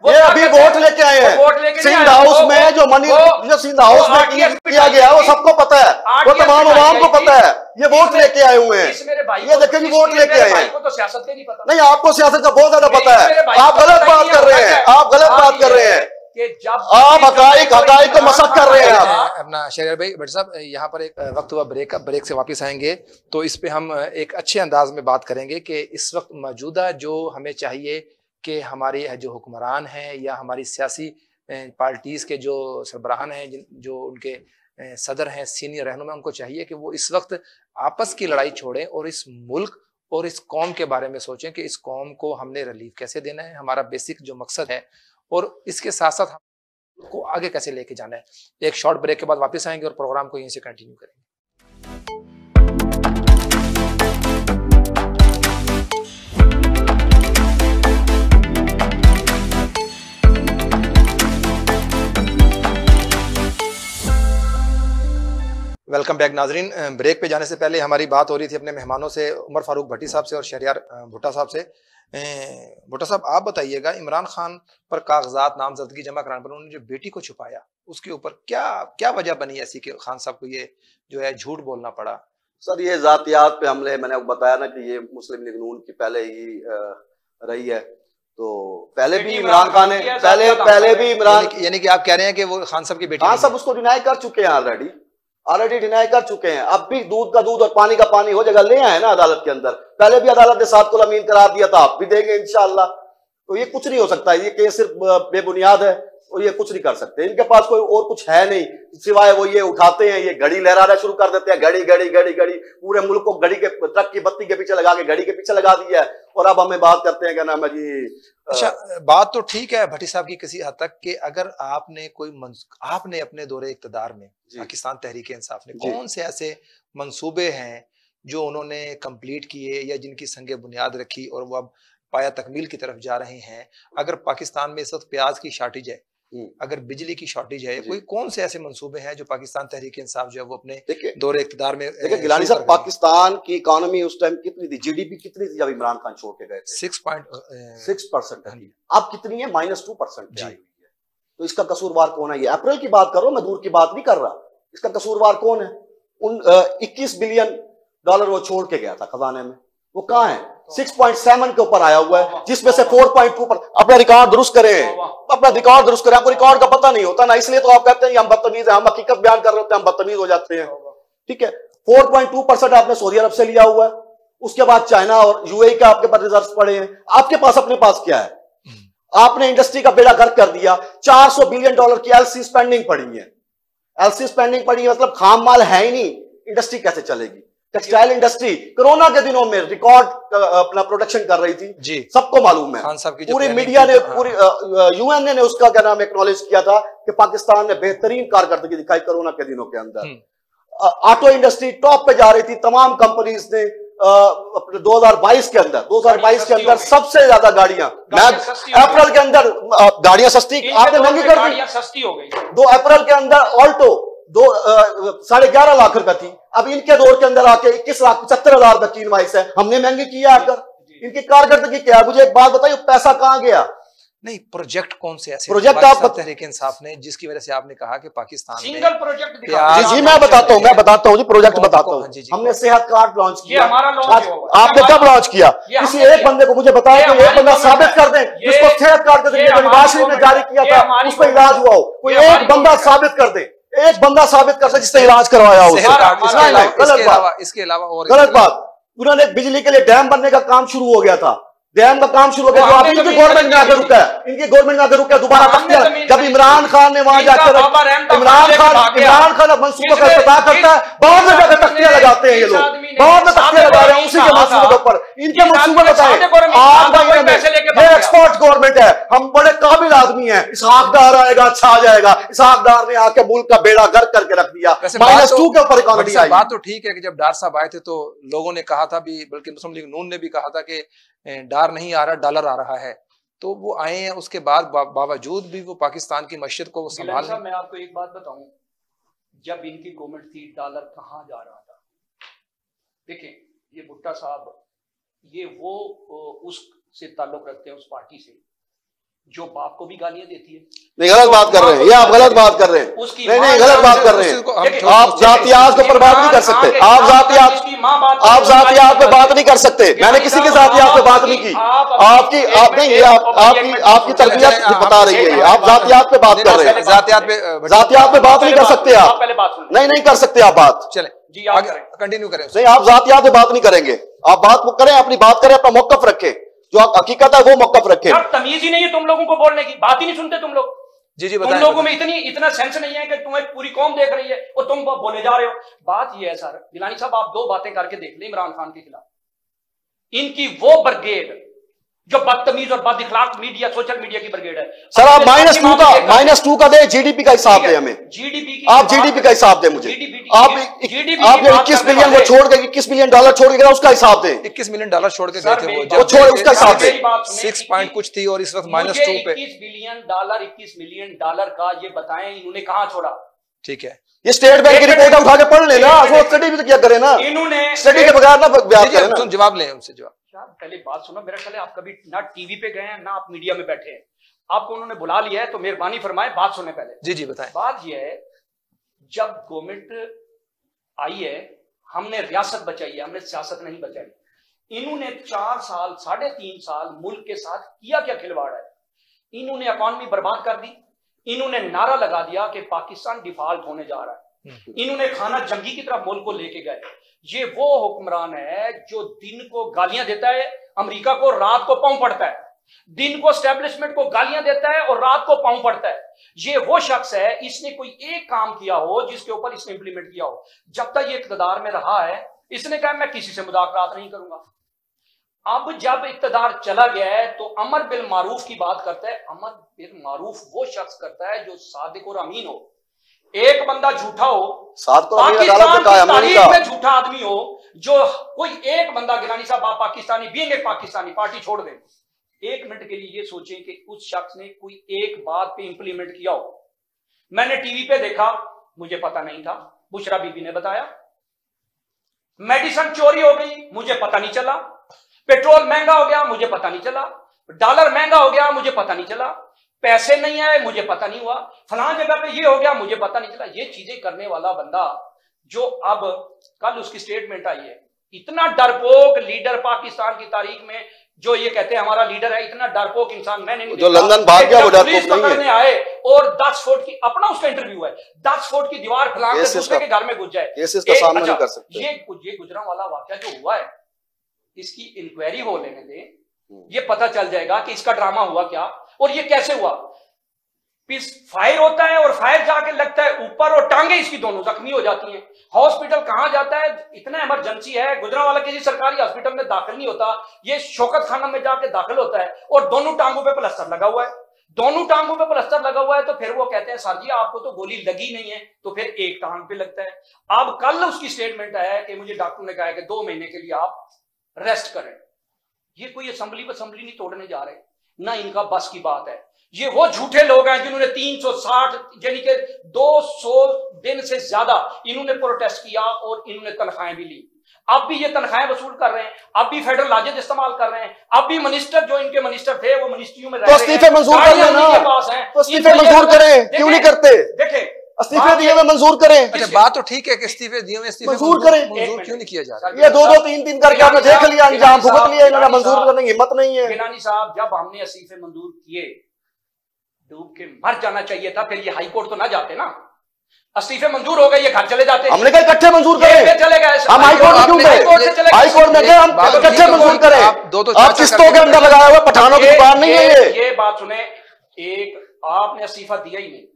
ये अभी वोट लेके आए हैं। सिंध हाउस में जो मनी जो सिंध हाउस में किया गया वो सबको पता है, वो तमाम अवाम को पता है। ये वोट लेके आए हुए हैं, ये देखें जी वोट लेके आए हैं। तो सियासत का नहीं पता। नहीं, आपको सियासत का बहुत ज्यादा पता है, आप गलत बात कर रहे हैं, आप गलत बात कर रहे हैं कि जब आप हकाइक को मसक कर रहे हैं। अपना शहरियार भाई, भट्टी साहब यहाँ पर एक वक्त हुआ ब्रेक का, ब्रेक से वापस आएंगे तो इस पे हम एक अच्छे अंदाज में बात करेंगे कि इस वक्त मौजूदा जो हमें चाहिए कि हमारे जो हुक्मरान हैं या हमारी सियासी पार्टीज़ के जो सरबराहान हैं, जो उनके सदर हैं, सीनियर रहनुमा, उनको चाहिए कि वो इस वक्त आपस की लड़ाई छोड़ें और इस मुल्क और इस कौम के बारे में सोचें कि इस कौम को हमने रिलीफ कैसे देना है, हमारा बेसिक जो मकसद है, और इसके साथ साथ हम को आगे कैसे लेके जाना है। एक शॉर्ट ब्रेक के बाद वापस आएंगे और प्रोग्राम को यहीं से कंटिन्यू करेंगे। वेलकम बैक नाजरीन। ब्रेक पे जाने से पहले हमारी बात हो रही थी अपने मेहमानों से, उमर फारूक भट्टी साहब से और शहरियार भुट्टा साहब से, भुट्टो साहब, आप बताइएगा, इमरान खान पर कागजात नामजदगी जमा कराने पर उन्होंने जो बेटी को छुपाया, उसके ऊपर क्या क्या वजह बनी ऐसी कि खान साहब को ये जो है झूठ बोलना पड़ा? सर, ये जातियात पे हमले, मैंने आपको बताया ना कि ये मुस्लिम लीग नून की पहले ही रही है, तो पहले भी इमरान खान ने पहले भी इमरान, यानी कि आप कह रहे हैं कि वो खान साहब की बेटी? हाँ, सब उसको डिनाई कर चुके हैं, ऑलरेडी डिनाई कर चुके हैं। अब भी दूध का दूध और पानी का पानी हो जाएगा, ले आए ना अदालत के अंदर। पहले भी अदालत ने साद को अमीन करार दिया था, आप भी देंगे इंशाअल्लाह। तो ये कुछ नहीं हो सकता, ये केस सिर्फ बेबुनियाद है और ये कुछ नहीं कर सकते। इनके पास कोई और कुछ है नहीं सिवाय वो ये उठाते हैं, ये घड़ी लहराना शुरू कर देते हैं, घड़ी घड़ी घड़ी घड़ी, पूरे मुल्क को घड़ी के ट्रक की बत्ती के पीछे लगा के घड़ी के पीछे लगा दिया है। और अब हमें बात करते हैं, क्या नाम है जी। अच्छा, बात तो ठीक है भट्टी साहब की किसी हद तक कि अगर आपने अपने दौरे इक़्तिदार में पाकिस्तान तहरीक-ए-इंसाफ ने कौन से ऐसे मंसूबे हैं जो उन्होंने कंप्लीट किए या जिनकी संगे बुनियाद रखी और वो अब पाया तकमील की तरफ जा रहे हैं? अगर पाकिस्तान में इस वक्त प्याज की शॉर्टेज है, अगर बिजली की शॉर्टेज है, कोई कौन से ऐसे मंसूबे हैं जो पाकिस्तान तहरीक-ए-इंसाफ जो है वो अपने दौरे इक़्तिदार में? देखिए गिलानी साहब, पाकिस्तान की इकोनॉमी उस टाइम कितनी थी, जीडीपी कितनी थी जब इमरान खान छोड़ के गए थे? 6.6% थी। अब कितनी है? -2% आई हुई है। तो इसका कसूरवार कौन है? ये अप्रैल की बात करो, मैं दूर की बात नहीं कर रहा। इसका कसूरवार कौन है? उन 21 बिलियन डॉलर वो छोड़ के गया था खजाने में, वो कहाँ है? 6.7 के ऊपर आया हुआ है, जिसमें से 4.2 पर। अपना रिकॉर्ड दुरुस्त करें, अपना रिकॉर्ड दुरुस्त करें। आपको रिकॉर्ड का पता नहीं होता ना, इसलिए तो आप कहते हैं हम बदतमीज हैं, हम हकीकत बयान कर रहे होते हैं, हम बदतमीज हो जाते हैं। ठीक है, 4.2% आपने सऊदी अरब से लिया हुआ है, उसके बाद चाइना और यूएई का आपके पास रिजर्व पड़े हैं। आपके पास अपने पास क्या है? आपने इंडस्ट्री का बेड़ा गर्क कर दिया। 400 बिलियन डॉलर की एलसी स्पेंडिंग पड़ी है। एलसी स्पेंडिंग पड़ी है मतलब खाम माल है ही नहीं, इंडस्ट्री कैसे चलेगी? टेक्सटाइल इंडस्ट्री कोरोना के दिनों में रिकॉर्ड अपना प्रोडक्शन कर रही थी जी, सबको मालूम है। पूरी मीडिया ने, पूरी यूएन ने उसका क्या नाम एक्नॉलेज किया था कि पाकिस्तान ने बेहतरीन कारकर्दगी दिखाई कोरोना के दिनों के अंदर। ऑटो इंडस्ट्री टॉप पे जा रही थी, तमाम कंपनीज ने 2022 के अंदर सबसे ज्यादा गाड़ियां, अप्रैल के अंदर गाड़ियां सस्ती, आपने महंगी कर दी, सस्ती हो गई। 2 अप्रैल के अंदर ऑल्टो 11.5 लाख रुपए थी, अब इनके दौर के अंदर आके 21,75,000 रुपए की इनवाइस है। हमने महंगी किया आकर। इनकी कारकर्दगी क्या है? मुझे एक बात बताइए, पैसा कहां गया? नहीं, प्रोजेक्ट कौन से ऐसे प्रोजेक्ट आप तहरीक-ए-इंसाफ ने जिसकी वजह से आपने कहा कि पाकिस्तान सिंगल प्रोजेक्ट जी मैं बताता हूँ जी, प्रोजेक्ट बताता हूँ। हमने सेहत कार्ड लॉन्च किया, आपने कब लॉन्च किया? किसी एक बंदे को मुझे बताया कि एक बंदा साबित कर दे जिसको सेहत कार्ड के जरिए निवासी ने जारी किया था, उस पर इलाज हुआ हो। कोई एक बंदा साबित कर दे, एक बंदा साबित कर सकता जिसने इलाज करवाया हो। इसके अलावा और गलत बात। उन्होंने बिजली के लिए डैम बनने का काम शुरू हो गया था, डैम का काम शुरू हो गया, तो इनकी गवर्नमेंट में आकर रुका है, इनकी गवर्नमेंट में आकर रुका है। दोबारा तख्तियां, जब इमरान खान ने वहां जाकर, इमरान खान मंसूबों का पता करता है, बाद में जाकर तख्तियां लगाते हैं ये लोग, बाद में तख्तियां लगा रहे हैं उसी के मंसूबों के ऊपर। इनके मंसूबे बताए, ये एक्सपर्ट गवर्नमेंट है, हम बड़े काबिल आदमी हैं, इसहाक डार आएगा अच्छा आ जाएगा। इसहाक डार ने आके मुल्क का बेड़ा गर्क करके रख दिया, -2 के ऊपर इकोनॉमी आई। बात तो ठीक है कि जब डार साहब आए थे तो लोगों ने कहा था भी, बल्कि मुस्लिम लीग नून ने भी कहा था कि डार नहीं आ रहा, डॉलर आ रहा है। तो वो आए हैं, उसके बाद बावजूद भी वो पाकिस्तान की मस्जिद को संभाल। मैं आपको एक बात बताऊं, जब इनकी गवर्नमेंट थी डॉलर कहाँ जा रहा था? देखें, ये भुट्टा साहब, ये वो उससे ताल्लुक रखते हैं, उस पार्टी से जो बाप को भी गालियां देती है। नहीं, गलत बात कर रहे हैं ये, आप गलत बात कर रहे हैं। नहीं, गलत बात कर रहे हैं। आप जातियात को पर बात नहीं कर सकते, आप जातियात पे बात नहीं कर सकते। मैंने किसी की जातियात पे बात नहीं की। आपकी तरबियत बता रही है, आप जातियात पे बात कर रहे हैं। जातियात पे बात नहीं कर सकते आप, नहीं कर सकते आप बात। चले जी, कंटिन्यू करें। नहीं, आप जातियात पे बात नहीं करेंगे, आप बात करें, अपनी बात करें, अपना मौकफ रखें, जो हकीकत है वो मौकफ रखे। यार तमीज ही नहीं है तुम लोगों को बोलने की, बात ही नहीं सुनते तुम लोग। जी तुम लोगों में इतना सेंस नहीं है कि तुम्हें पूरी कौम देख रही है और तुम बोले जा रहे हो। बात ये है सर गिलानी साहब, आप 2 बातें करके देख लें इमरान खान के खिलाफ। इनकी वो ब्रिगेड जो बदतमीज और बदइखलाक मीडिया, सोशल मीडिया की ब्रिगेड है। सर आप -2 का दे, जीडीपी का हिसाब दे हमें। आप जीडीपी का हिसाब दे मुझे। आप 21 बिलियन वो छोड़ के, 21 बिलियन डॉलर छोड़ के उसका हिसाब दे। 21 मिलियन डॉलर छोड़ के गए थे वो छोड़, उसका हिसाब दे। 6 पॉइंट कुछ थी और इस वक्त -2 पे। 21 बिलियन डॉलर, 21 मिलियन डॉलर का ये बताएं इन्होंने कहां छोड़ा? ठीक है, ये स्टेट बैंक की रिपोर्ट उठा के पढ़ लेना, स्टडी भी तो क्या करे ना, इन्होंने स्टडी के बगैर ना बयान करें ना। जवाब लें उनसे जवाब। पहले बात सुनो, मेरा ख्याल है आप कभी ना टीवी पे गए हैं ना आप मीडिया में बैठे हैं, आपको उन्होंने बुला लिया है तो मेहरबानी फरमाए बात सुने पहले। जी जी बताएं। बात यह है, जब गवर्नमेंट आई है हमने रियासत बचाई है, हमने सियासत नहीं बचाई। इन्होंने 4 साल 3.5 साल मुल्क के साथ किया क्या खिलवाड़ है। इन्होंने इकॉनमी बर्बाद कर दी, इन्होंने नारा लगा दिया कि पाकिस्तान डिफॉल्ट होने जा रहा है, इन्होंने खाना जंगी की तरफ मुल्क को लेके गए। ये वो हुक्मरान है जो दिन को गालियां देता है अमेरिका को, रात को पांव पड़ता है, दिन को एस्टेब्लिशमेंट को गालियां देता है और रात को पांव पड़ता है। ये वो शख्स है, इसने कोई एक काम किया हो जिसके ऊपर इसने इंप्लीमेंट किया हो। जब तक ये इक़्तिदार में रहा है इसने कहा मैं किसी से मुदाखरात नहीं करूंगा। अब जब इक़्तिदार चला गया है तो अमर बिल मारूफ की बात करता है। अमर बिल मारूफ वो शख्स करता है जो सादिक और अमीन हो। एक बंदा झूठा हो, पाकिस्तान की तारीख में झूठा आदमी हो, जो कोई एक बंदा, गिलानी साहब आप पाकिस्तानी, बीइंग एक पाकिस्तानी, पार्टी छोड़ दें, 1 मिनट के लिए ये सोचें कि उस शख्स ने कोई एक बात पे इंप्लीमेंट किया हो। मैंने टीवी पे देखा, मुझे पता नहीं था, बुशरा बीबी ने बताया। मेडिसिन चोरी हो गई, मुझे पता नहीं चला। पेट्रोल महंगा हो गया, मुझे पता नहीं चला। डॉलर महंगा हो गया, मुझे पता नहीं चला। पैसे नहीं आए, मुझे पता नहीं हुआ। फलां जगह पे ये हो गया, मुझे पता नहीं चला। ये चीजें करने वाला बंदा जो अब कल उसकी स्टेटमेंट आई है, इतना डरपोक लीडर पाकिस्तान की तारीख में, जो ये कहते हैं हमारा लीडर है, इतना डरपोक इंसान मैंने नहीं जो लंदन भाग गया वो डरपोक नहीं है। आए और 10 फुट की, अपना उसका इंटरव्यू है, 10 फुट की दीवार फैला के दूसरे के घर में घुस जाए। ये गुजरां वाला वाकया जो हुआ है, इसकी इंक्वायरी हो लेने दें, ये पता चल जाएगा कि इसका ड्रामा हुआ क्या और ये कैसे हुआ। फायर होता है और फायर जाके लगता है ऊपर और टांगे इसकी दोनों जख्मी हो जाती हैं। हॉस्पिटल कहां जाता है, इतना इमरजेंसी है, गुजरांवाला किसी सरकारी हॉस्पिटल में दाखिल नहीं होता, ये शौकत खाना में जाके दाखिल होता है और दोनों टांगों पे प्लास्टर लगा हुआ है। दोनों टांगों पे प्लास्टर लगा हुआ है तो फिर वो कहते हैं सर जी आपको तो गोली लगी नहीं है, तो फिर एक टांग पे लगता है। अब कल उसकी स्टेटमेंट है कि मुझे डॉक्टर ने कहा है कि 2 महीने के लिए आप रेस्ट करें। ये कोई असेंबली नहीं तोड़ने जा रहे, ना इनका बस की बात है। ये वो झूठे लोग हैं जिन्होंने 360 यानी कि 200 दिन से ज्यादा इन्होंने प्रोटेस्ट किया और इन्होंने तनख्वाहें भी ली। अब भी ये तनख्वाहें वसूल कर रहे हैं, अब भी फेडरल लाजेज इस्तेमाल कर रहे हैं, अब भी मिनिस्टर जो इनके मिनिस्टर थे वो मिनिस्ट्रियों में रह रहे हैं। इस्तीफे मंजूर कर लेना, इस्तीफे मंजूर करें, क्यों नहीं करते? देखें इस्तीफे दिए हुए मंजूर करें। अच्छा बात तो ठीक है कि इस्तीफे दिए हुए मंजूर करें, मंजूर क्यों नहीं किया जा रहा? ये 2-2 3-3 करके आपने देख लिया, अंजाम भुगत लिया, इन्होंने मंजूर करने की हिम्मत नहीं है। गिलानी साहब जब हमने इस्तीफे मंजूर किए, डूब के मर जाना चाहिए था, फिर ये हाई कोर्ट तो ना जाते ना। इस्तीफे मंजूर हो गए, ये घर चले जाते। हमने कहा इकट्ठे मंजूर करें, चले गए हम हाई कोर्ट में क्यों गए? हाई कोर्ट में गए, हम इकट्ठे मंजूर करें। आप किस्तों के अंदर लगाया हुआ पठानों की दुकान नहीं है ये बात सुने, एक आपने इस्तीफा दिया ही नहीं,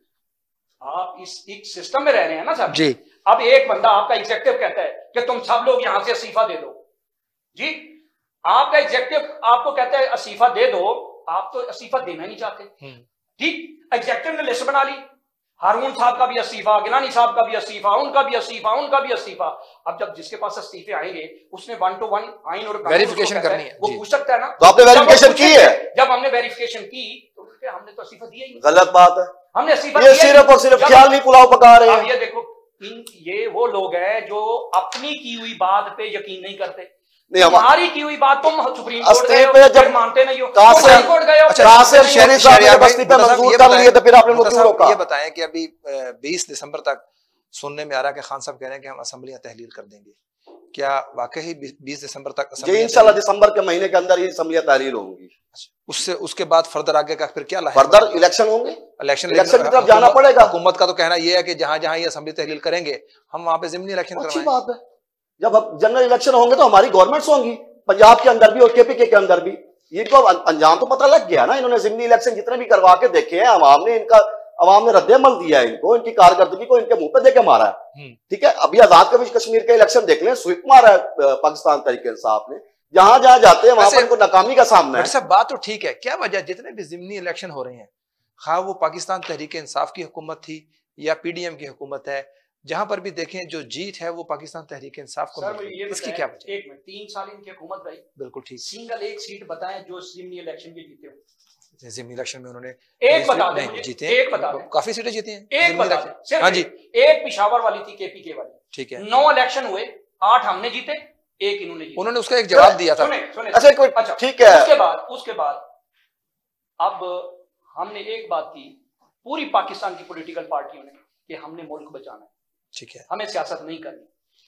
आप इस एक सिस्टम में रह रहे हैं ना साहब जी। अब एक बंदा आपका एग्जेक्टिव कहता है कि तुम सब लोग यहां से इस्तीफा दे दो जी, आपका एग्जेक्टिव आपको कहता है इस्तीफा दे दो, आप तो इस्तीफा देना नहीं चाहते। ठीक, एग्जेक्टिव ने लिस्ट बना ली, हारून साहब का भी इस्तीफा, गिलानी साहब का भी इस्तीफा, उनका भी इस्तीफा, उनका भी इस्तीफा। अब जब जिसके पास इस्तीफे आएंगे उसने 1 to 1 आइन और वेरिफिकेशन करनी है, वो पूछ सकता है ना। तो आपने वेरिफिकेशन की है? जब हमने वेरिफिकेशन की तो हमने तो इस्तीफा दिया ही नहीं। गलत बात है, हमने इस्तीफा ये सिर्फ और सिर्फ ख्याल नहीं पुलाव पका रहे हैं। ये देखो, ये वो लोग हैं जो अपनी की हुई बात पे यकीन नहीं करते। नहीं, हमारी की हुई बात तुम सुप्रीम कोर्ट गए हो, जब मानते नहीं हो, कासिम कोर्ट गए हो। बताएं कि अभी 20 दिसंबर तक सुनने में आ रहा है कि खान साहब कह रहे हैं कि हम असेंबलियां तहलील कर देंगे, क्या वाकई 20 दिसंबर तक? इंशाल्लाह दिसंबर के महीने के अंदर ही असेंबलियां तहलील होंगी। उसके बाद फर्दर आगे का फिर क्या लाएंगे? फर्दर इलेक्शन होंगे, इलेक्शन की तरफ जाना पड़ेगा। हुकूमत का तो कहना यह है कि जहां जहां ये असेंबली तहलील करेंगे हम वहां पे ज़िमनी इलेक्शन करवाएंगे। अच्छी बात है, जब जनरल इलेक्शन होंगे तो हमारी गवर्नमेंट्स होंगी, पंजाब के अंदर भी और केपीके के अंदर भी। ये तो अंजाम तो पता लग गया ना, इन्होंने ज़िमनी इलेक्शन जितने भी करवा के देखे हैं, अवाम ने रद्द-ए-अमल दिया है इनको, इनकी कारकर्दगी को इनके मुंह पे देके मारा है। ठीक है, अभी आजाद कश्मीर के इलेक्शन देख लें, स्वीप मारा है पाकिस्तान तहरीक इंसाफ ने। जहां जहां जाते हैं वहां पर इनको नाकामी का सामना है। सब बात तो ठीक है, क्या वजह जितने भी ज़िमनी इलेक्शन हो रहे हैं, खा वो पाकिस्तान तहरीक इंसाफ की हुकूमत थी या पीडीएम की हुकूमत है, जहां पर भी देखें जो जीत है वो पाकिस्तान तहरीक इंसाफ को मिली है। इसकी क्या वजह? 3 साल इनकी हुकूमत रही, बिल्कुल ठीक। सिंगल एक सीट बताएं जो ज़िमनी इलेक्शन में जीते हो। जिमनी इलेक्शन में उन्होंने एक बता दें, जीते, एक बता दें, काफी सीटें जीती हैं, एक बता दें। हाँ जी, एक पिशावर वाली थी केपीके वाली, ठीक है, 9 इलेक्शन हुए, 8 हमने जीते, 1 इन्होंने जीते। उन्होंने उसका एक जवाब दिया था। अच्छा ठीक है। उसके बाद अब हमने एक बात की पूरी पाकिस्तान की पॉलिटिकल पार्टियों ने कि हमने मुल्क बचाना है, ठीक है, हमें सियासत नहीं करनी।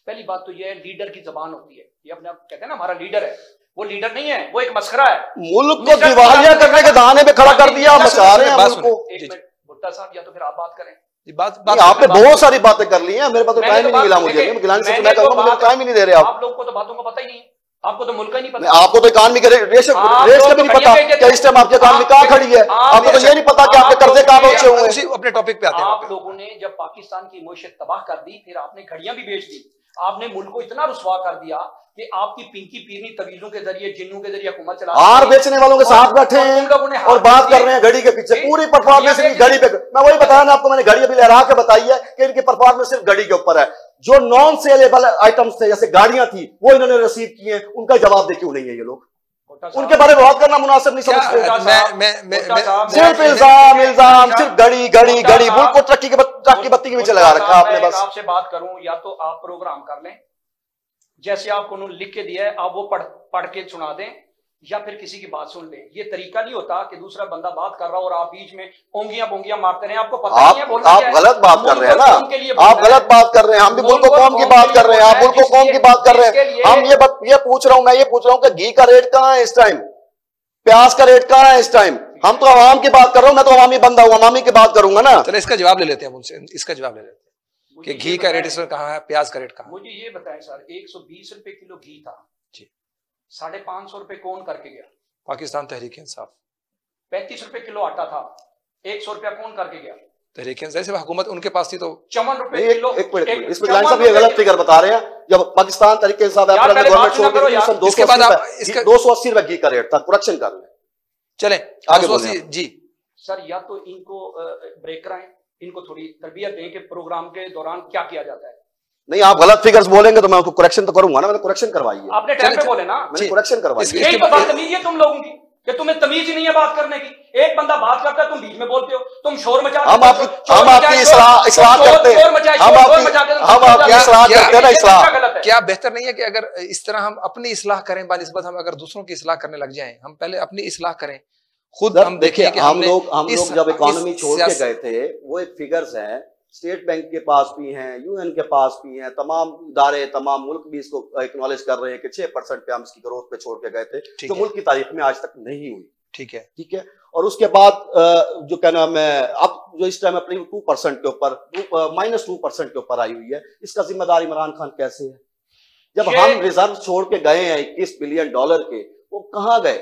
पहली बात तो यह है, लीडर की जबान होती है, ये अपने आप कहते हैं ना हमारा लीडर है, वो लीडर नहीं है, वो एक मस्खरा है। मुल्क को दिवालिया करने के दाने पे खड़ा कर दिया, मचा रहे हैं मुल्क को। एक मिनट भुट्टा साहब, या तो फिर आप बात करें। बात आपने बहुत सारी बातें कर ली हैं, मेरे पास तो टाइम ही नहीं मिला मुझे, गिलानी से मैं कहूंगा मुझे टाइम ही नहीं दे रहे आप लोग को तो बातों का पता ही नहीं है, आपको तो मुल्क ही नहीं पता, आपको तो इकानमी के रेस का भी नहीं पता कि इस टाइम आपकी इकानमी कहां खड़ी है, आपको तो ये नहीं पता कि आपके कर्जे कहां पहुंचे हुए हैं। अपने टॉपिक पे आते हैं। आप लोगों ने जब पाकिस्तान की मईशत तबाह कर दी, फिर आपने घड़ियां भी बेच दी, आपने मुल्क को इतना रुसवा कर दिया कि आपकी पिंकी पीरनी तवीजों के जरिए, जिन्नों के जरिए हुकूमत चला, हार बेचने वालों के साथ बैठे हैं और बात कर रहे हैं घड़ी के पीछे, पूरी परफॉर्मेंस इनकी घड़ी पे। मैं वही बताया ना आपको, मैंने घड़ी अभी लहरा के बताई है कि इनकी परफॉर्मेंस सिर्फ घड़ी के ऊपर है। जो नॉन सेलेबल आइटम्स थे, जैसे गाड़ियां थी, वो इन्होंने रिसीव किए हैं, उनका जवाब दे क्यों नहीं है ये लोग? उनके बारे में बात करना मुनासिब नहीं समझते। सिर्फ इल्जाम सिर्फ घड़ी मुल्क को ट्रक की बत्ती के पीछे लगा रखा है आपने। बस आपसे बात करूं, या तो आप प्रोग्राम कर लें जैसे आपको उन्होंने लिख के दिया है, आप वो पढ़ के सुना दें, या फिर किसी की बात सुन लें। ये तरीका नहीं होता कि दूसरा बंदा बात कर रहा हो और आप बीच में ओंगियां मारते रहे। आपको पता नहीं है बोलना क्या है। आप गलत बात कर रहे हैं ना, आप गलत बात कर रहे हैं। हम भी मुल्क कौम की बात कर रहे हैं, आप मुल्क कौम की बात कर रहे हैं। हम ये पूछ रहा हूं, मैं ये पूछ रहा हूं कि घी का रेट कहां है इस टाइम, प्याज का रेट कहां है इस टाइम? हम तो अवाम की बात कर रहा हूं, मैं तो अवामी बंदा हूं, अवामी की बात करूंगा ना। चलो इसका जवाब ले लेते हैं उनसे, इसका जवाब ले लेते हैं कि घी का रेट इस वक्त कहां है, प्याज का रेट कहां है? मुझे ये बताएं सर, 120 रुपए किलो घी था जी, 550 रुपए कौन करके गया? पाकिस्तान तहरीक इंसाफ। 35 रुपए किलो आटा था, 100 रुपया कौन करके गया? तहरीक इंसाफ। जैसे हुकूमत उनके पास थी तो 54 रुपए किलो। इसमें ये गलत फिगर बता रहे हैं। जब पाकिस्तान तहरीक इंसाफ गवर्नमेंट छोड़ के 280 रुपए घी का रेट था। प्रोडक्शन कर लें, चले आगे बोलिए जी सर। या तो इनको ब्रेक कराएं, इनको थोड़ी तरबियत दें कि प्रोग्राम के दौरान क्या किया जाता है। नहीं, आप गलत फिगर्स बोलेंगे तो मैं उसको करेक्शन तो करूंगा ना। मैंने करेक्शन करवाई है, आपने टाइम पे बोले ना, मैंने करेक्शन करवाई है। यही तो बदतमीजी है तुम लोगों की कि तुम्हें तमीज ही नहीं है बात करने की। एक बंदा बात करता है, तुम बीच में बोलते हो, तुम शोर मचा हम आपकी इस्लाह करते हैं, हम आपकी इस्लाह करते हैं ना। इस्लाह क्या बेहतर नहीं है कि अगर इस तरह हम अपनी इस्लाह करें बानिस्बत हम अगर दूसरों की इस्लाह करने लग जाएं? हम पहले अपनी इस्लाह करें खुद। हम देखिए कि हम लोग जब इकोनॉमी छोड़ के गए थे, वो एक फिगर्स हैं, स्टेट बैंक के पास भी हैं, यूएन के पास भी हैं, तमाम इदारे तमाम मुल्क भी इसको एक्नॉलेज कर रहे हैं कि 6% पे हम इसकी ग्रोथ पे छोड़ के गए थे, जो मुल्क की तारीख में आज तक नहीं हुई। ठीक है। और उसके बाद जो क्या नाम है, अब जो इस टाइम अपनी 2% के ऊपर -2% के ऊपर आई हुई है, इसका जिम्मेदार इमरान खान कैसे है? जब हम रिजर्व छोड़ के गए हैं $21 बिलियन के, वो कहाँ गए?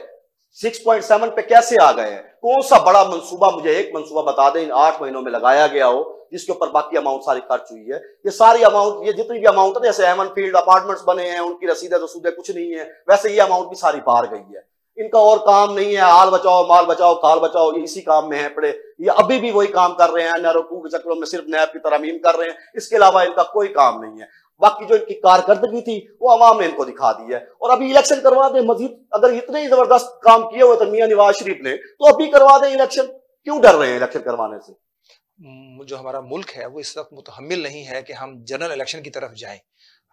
6.7 पे कैसे आ गए हैं? कौन सा बड़ा मंसूबा, मुझे एक मंसूबा बता दें 8 महीनों में लगाया गया हो जिसके ऊपर बाकी अमाउंट सारी खर्च हुई है? ये सारी अमाउंट, ये जितनी भी अमाउंट है, जैसे एमन फील्ड अपार्टमेंट्स बने हैं, उनकी रसीदें रसूदें कुछ नहीं है, वैसे ये अमाउंट भी सारी बाहर गई है। इनका और काम नहीं है, हाल बचाओ माल बचाओ काल बचाओ, ये इसी काम में है पड़े। ये अभी भी वही काम कर रहे हैं, NRO 2 के चक्करों में सिर्फ नैब की तरमीम कर रहे हैं, इसके अलावा इनका कोई काम नहीं है। बाकी जो इनकी कारकर्दगी थी वो अवाम ने इनको दिखा दी है। और अभी इलेक्शन करवा दें मजीद, अगर इतने ही जबरदस्त काम किए हुए थे मियां नवाज शरीफ ने, तो अभी करवा दें इलेक्शन। क्यों डर रहे हैं इलेक्शन करवाने से? जो हमारा मुल्क है वो इस वक्त मुतहम्मिल नहीं है कि हम जनरल इलेक्शन की तरफ जाएं।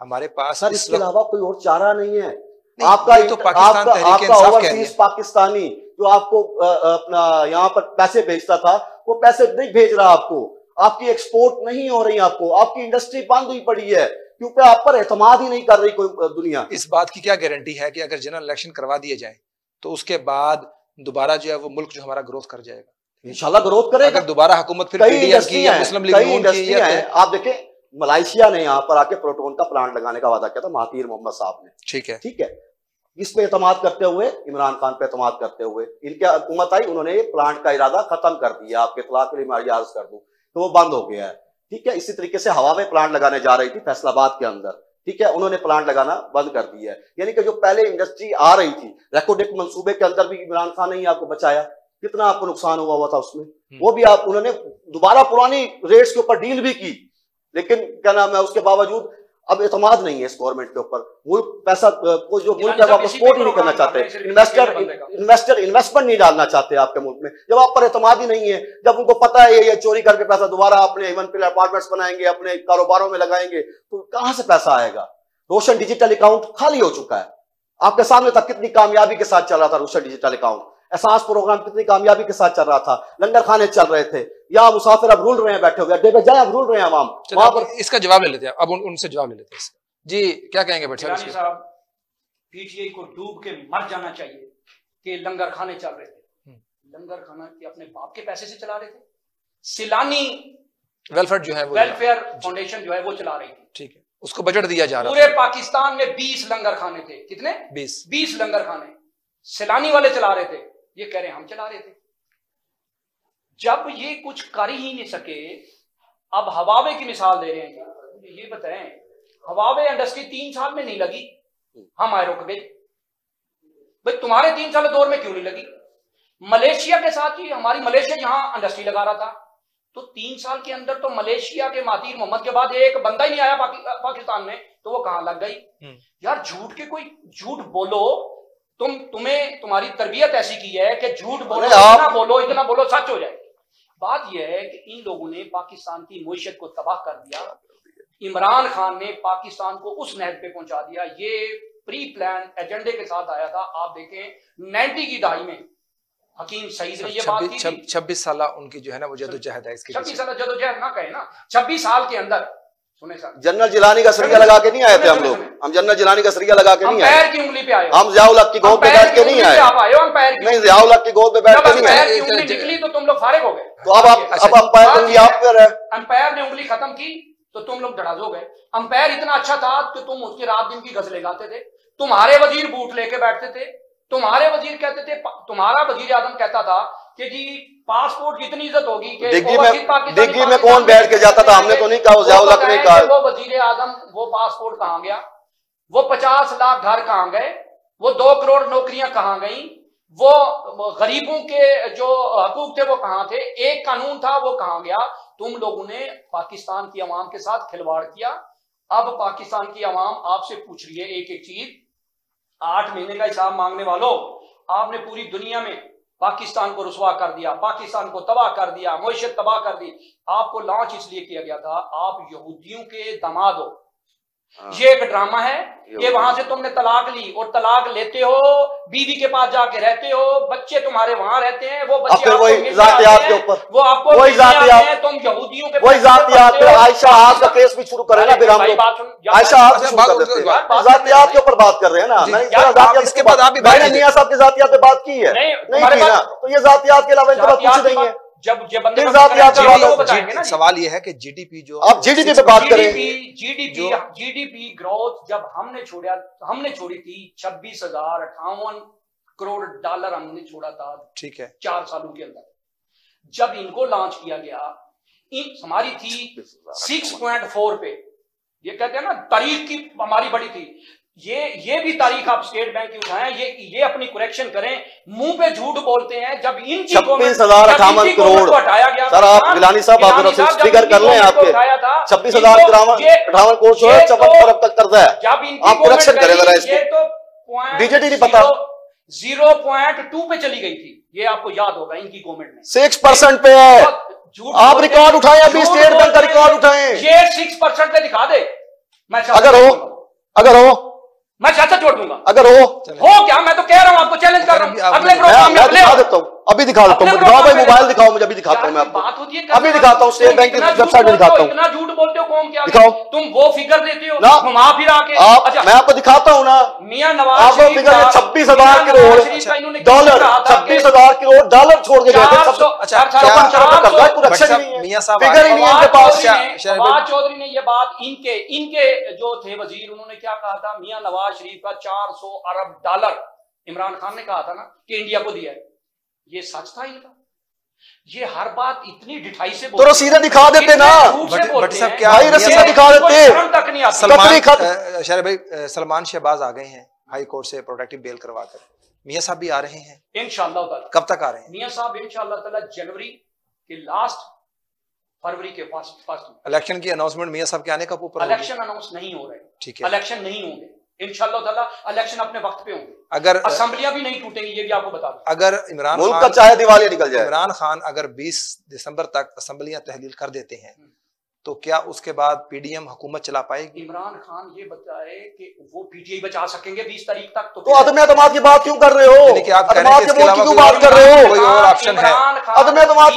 हमारे पास सर इसके अलावा कोई और चारा नहीं है। आपका तो पाकिस्तान आपका ओवरसीज पाकिस्तानी जो आपको अपना यहाँ पर पैसे भेजता था, वो पैसे नहीं भेज रहा आपको, आपकी एक्सपोर्ट नहीं हो रही, आपकी इंडस्ट्री बंद हुई पड़ी है क्योंकि आप पर एतमाद ही नहीं कर रही कोई दुनिया। इस बात की क्या गारंटी है कि अगर जनरल इलेक्शन करवा दिए जाए तो उसके बाद दोबारा जो है वो मुल्क जो हमारा ग्रोथ कर जाएगा? इंशाल्लाह ग्रोथ करेगा। अगर दोबारा हुकूमत फिर पीडीएम की या मुस्लिम लीग नून की है। आप देखें मलेशिया ने यहाँ पर आके प्रोटोन का प्लांट लगाने का वादा किया था महातीर मोहम्मद साहब ने। ठीक है। इस पे एतमाद करते हुए, इमरान खान पे एतमाद करते हुए इनकी हुकूमत आई, उन्होंने प्लांट का इरादा खत्म कर दिया। आपके इत्तला के लिए मैं अर्ज कर दूं तो वो बंद हो गया है। ठीक है। इसी तरीके से हवा में प्लांट लगाने जा रही थी फैसलाबाद के अंदर, ठीक है, उन्होंने प्लांट लगाना बंद कर दिया है। यानी कि जो पहले इंडस्ट्री आ रही थी, रेकोडेक मंसूबे के अंदर भी इमरान खान ने ही आपको बचाया। कितना आपको नुकसान हुआ था उसमें, वो भी आप उन्होंने दोबारा पुरानी रेट्स के ऊपर डील भी की, लेकिन क्या नाम है, उसके बावजूद अब एतमाद नहीं है इस गवर्नमेंट के ऊपर। मुल्क पैसा को जो मुल्क है वापस सपोर्ट ही नहीं करना चाहते, इन्वेस्टर इन्वेस्टमेंट नहीं डालना चाहते आपके मुल्क में। जब आप पर एतमाद ही नहीं है, जब उनको पता है ये चोरी करके पैसा दोबारा अपने इवन पिलर अपार्टमेंट्स बनाएंगे, अपने कारोबारों में लगाएंगे, तो कहां से पैसा आएगा? रोशन डिजिटल अकाउंट खाली हो चुका है। आपके सामने तक कितनी कामयाबी के साथ चल रहा था रोशन डिजिटल अकाउंट, एहसास प्रोग्राम कितनी कामयाबी के साथ चल रहा था, लंगर खाने चल रहे थे, या मुसाफिर अब रूल रहे हैं बैठे हुए अड्डे पे जाए, अब रूल रहे हैं आवाम वहां पर। इसका जवाब ले लेते हैं, अब उनसे जवाब ले लेते हैं इसका। जी क्या कहेंगे भट्ट साहब? पीटीआई को डूब के मर जाना चाहिए कि लंगर खाने चल रहे थे। लंगर खाना के अपने बाप के पैसे से चला रहे थे। सिलानी वेलफेयर जो है वो वेलफेयर फाउंडेशन जो है वो चला रही थी, ठीक है, उसको बजट दिया जा रहा है। पूरे पाकिस्तान में 20 लंगर खाने थे। कितने? 20 लंगर खाने सिलानी वाले चला रहे थे। ये कह रहे हैं हम चला रहे थे। जब ये कुछ कर ही नहीं सके, अब हवावे की मिसाल दे रहे हैं। ये बताएं, हवावे इंडस्ट्री 3 साल में नहीं लगी, हम आए रुक गए। भाई तुम्हारे 3 साल दौर में क्यों नहीं लगी? मलेशिया के साथ ही हमारी मलेशिया यहां इंडस्ट्री लगा रहा था, तो 3 साल के अंदर तो मलेशिया के मातीर मोहम्मद के बाद एक बंदा ही नहीं आया पाकिस्तान में, तो वो कहां लग गई? यार झूठ के कोई झूठ बोलो, तुम्हें तुम्हारी तरबियत ऐसी की है कि झूठ बोलो, इतना बोलो सच हो जाए। बात यह है कि इन लोगों ने पाकिस्तान की मुईशत को तबाह कर दिया। इमरान खान ने पाकिस्तान को उस नहज पे पहुंचा दिया। ये प्री प्लान एजेंडे के साथ आया था। आप देखें 90 की दहाई में हकीम सईद ने ये बात की थी। 26 साल उनकी जो है ना वो जदोजहद है इसके। 26 साल जदोजहद ना कहे ना, 26 साल के अंदर जनरल जिलानी का सरिया लगा के नहीं आए थे हम लोग। हम जनरल जिलानी का सरिया लगा के नहीं आए, पैर की उंगली पे आए। हम ज़ियाउल हक की गोद पे बैठ के नहीं आए। नहीं, ज़ियाउल हक की गोद पे बैठ के नहीं आए। निकली तो तुम लोग फारिग हो गए। तो अब अंपायर की उंगली आप पे है। अंपायर ने उंगली खत्म की तो तुम लोग धड़ास हो गए। अंपायर इतना अच्छा था कि तुम उसकी रात दिन की गजलें गाते थे। तुम्हारे वजीर बूट लेके बैठते थे। तुम्हारे वजीर कहते थे, तुम्हारा वजीर आजम कहता था कि जी पासपोर्ट की इतनी इज्जत होगी कि डिग्गी में कौन बैठ के जाता था? हमने तो नहीं कहा, ज़ियाउल हक ने कहा। वो वजीर आजम वो पासपोर्ट कहां गया? वो 50 लाख घर कहां गए? वो 2 करोड़ नौकरियां कहां गई? वो गरीबों के जो हकूक थे वो कहां थे? एक कानून था वो कहां गया? तुम लोगों ने पाकिस्तान की अवाम के साथ खिलवाड़ किया। अब पाकिस्तान की अवाम आपसे पूछ रही है एक एक चीज। 8 महीने का हिसाब मांगने वालों, आपने पूरी दुनिया में पाकिस्तान को रुसवा कर दिया, पाकिस्तान को तबाह कर दिया, मुईशत तबाह कर दी। आपको लॉन्च इसलिए किया गया था, आप यहूदियों के दामाद हो। ये एक ड्रामा है कि वहां से तुमने तलाक ली और तलाक लेते हो, बीवी के पास जाके रहते हो, बच्चे तुम्हारे वहां रहते हैं, वो बच्चे वही जातियात के ऊपर, वो आपको वही जातियात, तुम यहूदियों के वही जातियात। आयशा आज का केस भी शुरू करें ना, फिर हम आयशा आज जातियात के ऊपर बात कर रहे हैं ना। इसके बाद आप भी मियां साहब की जातियात पे बात की है नहीं की ना, तो ये जातियात के अलावा इनके पास कुछ नहीं है। जब सवाल ये है कि जीडीपी जो आप जीडीपी पे बात करें, जीडीपी ग्रोथ जब हमने छोड़ी थी 26,058 करोड़ डॉलर हमने छोड़ा था, ठीक है, 4 सालों के अंदर। जब इनको लॉन्च किया गया, हमारी थी 6.4 पे। ये कहते हैं ना तारीख की हमारी बड़ी थी। ये भी तारीख आप स्टेट बैंक की उठाएं, ये अपनी करेक्शन करें। मुंह पे झूठ बोलते हैं। जब इनकी 26,058 करोड़ हटाया गया, सर आप गिलानी साहब फिगर कर लें, आपके 26,058 करोड़ 54 अरब तक कर्जा है। आप करेक्शन करें जरा इसको। डीजीटी नहीं पता 0.2 पे चली गई थी, ये आपको याद होगा इनकी गवर्नमेंट में 6% पे है। आप रिकॉर्ड उठाएं, अभी स्टेट बैंक का रिकॉर्ड उठाएं। ये 6% पे दिखा दे, मैं अगर हो मैं चाचा जोड़ दूंगा। अगर हो क्या? मैं तो कह रहा हूं, आपको चैलेंज कर रहा हूं। अगले प्रोग्राम में दिखा देता हूं, अभी दिखा देता हूं। दिखाओ भाई, मोबाइल दिखाओ मुझे, अभी दिखाता हूं मैं आपको। बात होती है अभी दिखाता हूं, स्टेट बैंक की वेबसाइट पे दिखाता हूं। इतना झूठ बोलते हो कौन? क्या दिखाओ? तुम वो फिगर देते हो ना, घुमा फिरा के। अच्छा मैं आपको दिखाता हूं ना, मियां नवाज आपको figure 26,000 crore dollar, 26,000 crore dollar छोड़ के गए थे। फिगर ही नहीं इनके पास। नवाज चौधरी ने ये बात इनके जो थे वजीर, उन्होंने क्या कहा था? मियां नवाज शरीफ का 400 अरब डॉलर इमरान खान ने कहा था ना कि इंडिया को दिया है। ये सच था इनका? ये हर बात इतनी डिठाई से तो रसीदें दिखा देते ना, भाई रसीदें दिखा देते। शहर भाई सलमान शहबाज आ गए हैं हाई कोर्ट से प्रोटेक्टिव बेल करवाकर। मियां साहब भी आ रहे हैं इंशाअल्लाह ताला। कब तक आ रहे हैं मियां साहब? इंशाअल्लाह ताला जनवरी के लास्ट फरवरी के फर्स्ट। इलेक्शन की अनाउंसमेंट मियां साहब के आने का ऊपर? इलेक्शन अनाउंस नहीं हो रहे, ठीक है, इलेक्शन नहीं होंगे इंशाअल्लाह ताला, इलेक्शन अपने वक्त पे होंगे। अगर असेंबलियां भी नहीं टूटेंगी, ये भी आपको बता दूं। अगर इमरान मुल्क खान का चाहे दिवालिया निकल जाए, इमरान खान अगर 20 दिसंबर तक असेंबलियां तहलील कर देते हैं तो क्या उसके बाद पीडीएम हुकूमत चला पाएगी? इमरान खान ये बताए कि वो पीटीआई बचा सकेंगे 20 तारीख तक, तो अदम एतमाद की बात क्यों कर रहे हो? यानी कि आप कह रहे हैं कि इसके अलावा क्यों बात कर रहे हो? कोई और ऑप्शन है? अदम एतमाद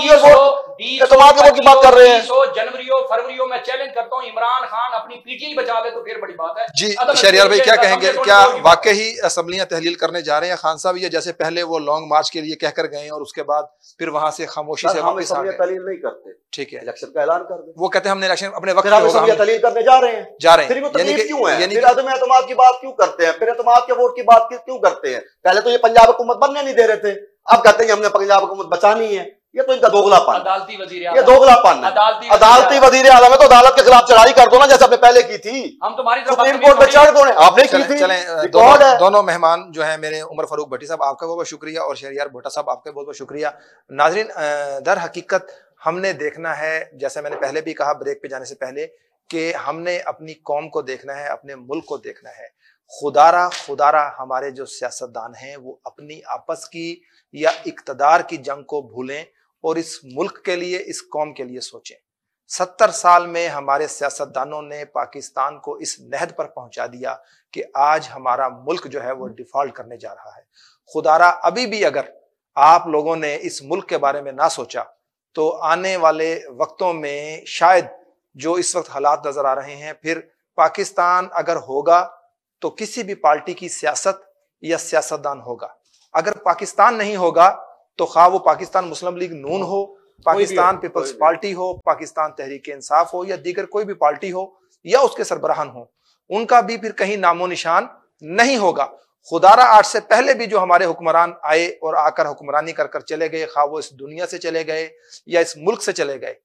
की बात कर रहे हैं। जनवरी फरवरी में चैलेंज करता हूँ, इमरान खान अपनी पीटीआई बचा ले तो फिर बड़ी बात है। जी शहरियार भाई क्या कहेंगे, क्या वाकई ही असेंबलियां तहलील करने जा रहे हैं खान साहब, या जैसे पहले वो लॉन्ग मार्च के लिए कहकर गए और उसके बाद फिर वहां से खामोशी से वापस आ गए? तहलील नहीं करते, ठीक है, इलेक्शन का ऐलान कर दे। वो कहते हैं हमने इलेक्शन अपने वक्त तहलील करने जा रहे हैं, फिर वो तकलीफ क्यों है? फिर अदम एतमाद की बात क्यों करते हैं? फिर एतमाद के वोट की बात क्यों करते हैं? पहले तो ये पंजाब हुकूमत बनने नहीं दे रहे थे, अब कहते हैं हमने पंजाब हुकूमत बचानी है। ये तो इनका दोगलापन, अदालती वजीर, ये दोगलापन है। अदालती वजीर आलम है तो अदालत के खिलाफ चढ़ाई कर दो ना, जैसे आपने पहले की थी। हम तुम्हारी सुप्रीम कोर्ट में चढ़ दो, आपने की थी। चलें, दोनों मेहमान जो है मेरे उमर फारूक भट्टी साहब आपका बहुत बहुत शुक्रिया और शहरियार भुट्टा साहब आपका बहुत बहुत शुक्रिया। नाजरीन, दर हकीकत हमने देखना है, जैसे मैंने पहले भी कहा ब्रेक पे जाने से पहले, कि हमने अपनी कौम को देखना है, अपने मुल्क को देखना है। खुदारा हमारे जो सियासतदान हैं वो अपनी आपस की या इक्तदार की जंग को भूलें और इस मुल्क के लिए, इस कौम के लिए सोचें। 70 साल में हमारे सियासतदानों ने पाकिस्तान को इस नहद पर पहुंचा दिया कि आज हमारा मुल्क जो है वो डिफॉल्ट करने जा रहा है। खुदारा अभी भी अगर आप लोगों ने इस मुल्क के बारे में ना सोचा तो आने वाले वक्तों में शायद जो इस वक्त हालात नजर आ रहे हैं, फिर पाकिस्तान अगर होगा तो किसी भी पार्टी की सियासत या सियासतदान होगा। अगर पाकिस्तान नहीं होगा तो खा वो पाकिस्तान मुस्लिम लीग नून हो, पाकिस्तान पीपल्स पार्टी हो, पाकिस्तान तहरीक इंसाफ हो या दीगर कोई भी पार्टी हो या उसके सरबराहान हो, उनका भी फिर कहीं नामो निशान नहीं होगा। खुदारा आज से पहले भी जो हमारे हुक्मरान आए और आकर हुक्मरानी कर कर चले गए, खा वो इस दुनिया से चले गए या इस मुल्क से चले गए,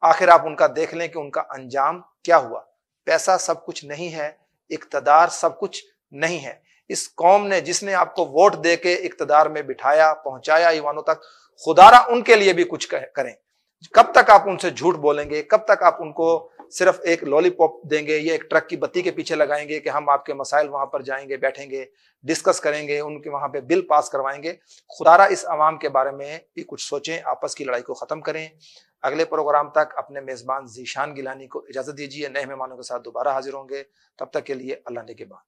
आखिर आप उनका देख लें कि उनका अंजाम क्या हुआ। पैसा सब कुछ नहीं है, इक्तदार सब कुछ नहीं है। इस कौम ने, जिसने आपको वोट दे के इक्तदार में बिठाया, पहुंचाया ईवानों तक, खुदारा उनके लिए भी कुछ करें। कब तक आप उनसे झूठ बोलेंगे? कब तक आप उनको सिर्फ एक लॉलीपॉप देंगे या एक ट्रक की बत्ती के पीछे लगाएंगे कि हम आपके मसाइल वहां पर जाएंगे, बैठेंगे, डिस्कस करेंगे, उनके वहां पे बिल पास करवाएंगे? खुदारा इस अवाम के बारे में भी कुछ सोचें, आपस की लड़ाई को खत्म करें। अगले प्रोग्राम तक अपने मेजबान ज़ीशान गिलानी को इजाजत दीजिए। नए मेहमानों के साथ दोबारा हाजिर होंगे, तब तक के लिए अल्लाह निगहबान।